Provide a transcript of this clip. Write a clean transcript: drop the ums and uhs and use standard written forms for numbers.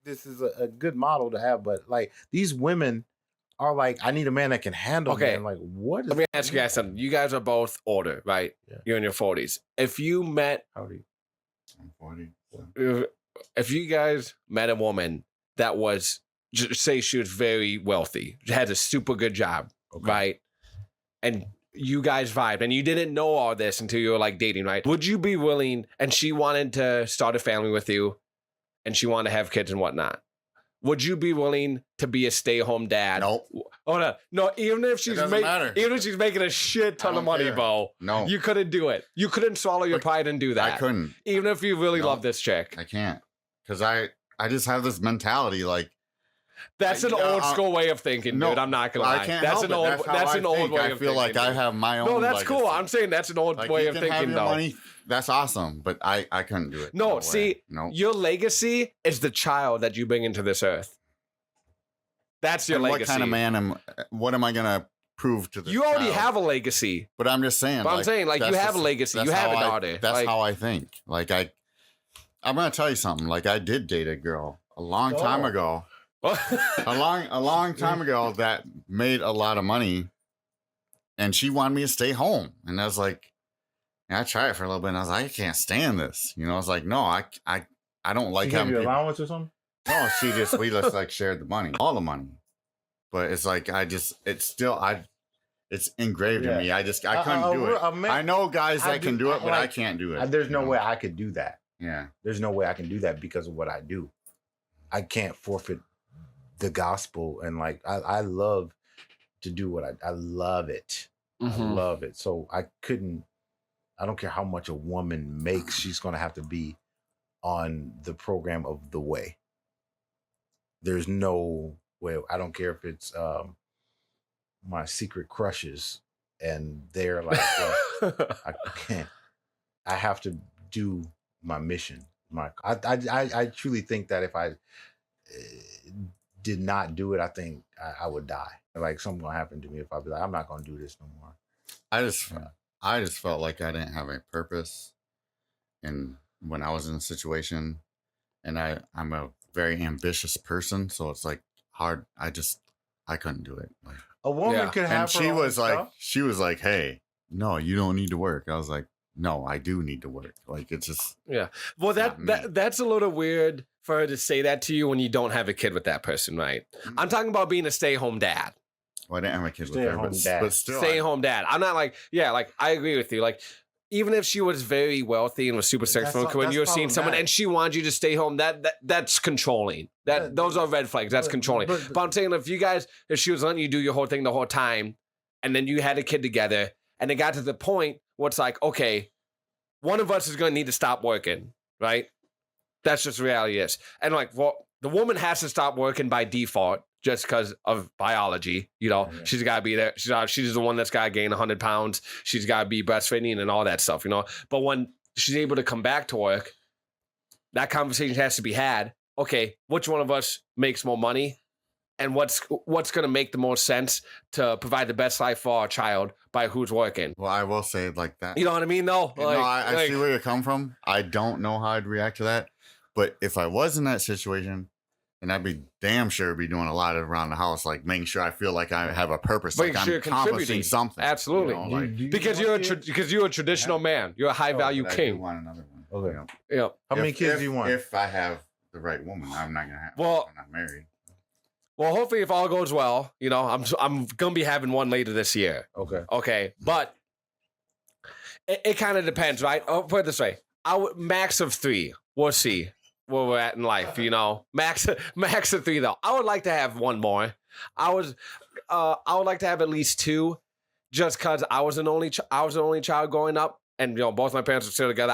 this is a good model to have, but like these women are like, I need a man that can handle me. And like, what is Let me ask you guys something. You guys are both older, right? Yeah. You're in your 40s. If you met... How old are you? I'm 40. If you guys met a woman that was, say she was very wealthy, had a super good job, right? And you guys vibed, and you didn't know all this until you were like dating, right? Would you be willing, and she wanted to start a family with you, and she wanted to have kids and whatnot, would you be willing to be a stay-at-home dad? Nope. Oh no! Even if she's making a shit ton of money, Bo, no, you couldn't do it. You couldn't swallow your pride and do that. I couldn't. Even if you really love this chick, I can't, because I just have this mentality like. That's an old school way of thinking, dude. I'm not gonna lie. I can't that's help an old. That's that's an old way I of feel thinking. like I have my own. No, that's legacy. cool. I'm saying that's an old way of thinking, though. Money, that's awesome, but I couldn't do it. No, see, your legacy is the child that you bring into this earth. That's your legacy. What kind of man what am I gonna prove to this? You already have a legacy. But I'm just saying. But I'm saying, like, you have a legacy. You have a daughter. That's how I think. Like I'm gonna tell you something. Like I did date a girl a long time ago. a long time ago that made a lot of money, and she wanted me to stay home, and I was like, I tried it for a little bit, and I was like, I can't stand this, I was like, no, I don't like having your allowance or something. No, we just like shared the money, all the money, but it's like it's engraved in me. I couldn't do it. I know guys that can do it, but I can't do it. There's no way I could do that. Yeah, there's no way I can do that because of what I do. I can't forfeit the gospel, and like I love to do what I love it. Mm-hmm. I love it. So I don't care how much a woman makes, she's gonna have to be on the program of the way. There's no way. I don't care if it's my secret crushes and they're like, well, I can't. I have to do my mission. I truly think that if I did not do it, I think I would die. Like something gonna happen to me if I be like, I'm not gonna do this no more. I just felt like I didn't have a purpose, and when I was in a situation, and I'm a very ambitious person, so it's like hard. I couldn't do it. Like, a woman could have. And she was like, hey, no, you don't need to work. I was like, no, I do need to work. Like it's just Well, that's a little weird for her to say that to you when you don't have a kid with that person, right? I'm talking about being a stay-at-home dad. Well, I didn't have a kid with her, but still, stay-at-home dad. I'm not like, like I agree with you. Like even if she was very wealthy and was super sexual, when you were seeing someone and she wanted you to stay home, that's controlling. Those are red flags. That's controlling. But I'm saying if she was letting you do your whole thing the whole time, and then you had a kid together, and it got to the point where it's like, okay, one of us is going to need to stop working, right? That's just reality is. And like, well, the woman has to stop working by default just because of biology. She's got to be there. She's the one that's got to gain 100 pounds. She's got to be breastfeeding and all that stuff, But when she's able to come back to work, that conversation has to be had. Okay, which one of us makes more money? And what's going to make the most sense to provide the best life for our child by who's working? Well, I will say it like that. You know what I mean, though? I see where you come from. I don't know how I'd react to that. But if I was in that situation, then I'd be damn sure be doing a lot around the house, like making sure I feel like I have a purpose, like I'm accomplishing something. Absolutely. Because you're a traditional man. You're a high-value king. I do want another one. Okay. Yeah. How many kids do you want? If I have the right woman, I'm not going to have I'm not married. Well, hopefully, if all goes well, I'm gonna be having one later this year. Okay, but it kind of depends, right? Oh, put it this way: max of 3. We'll see where we're at in life. Max of 3 though. I would like to have one more. I would like to have at least 2, just because I was an only child growing up, and both my parents were still together.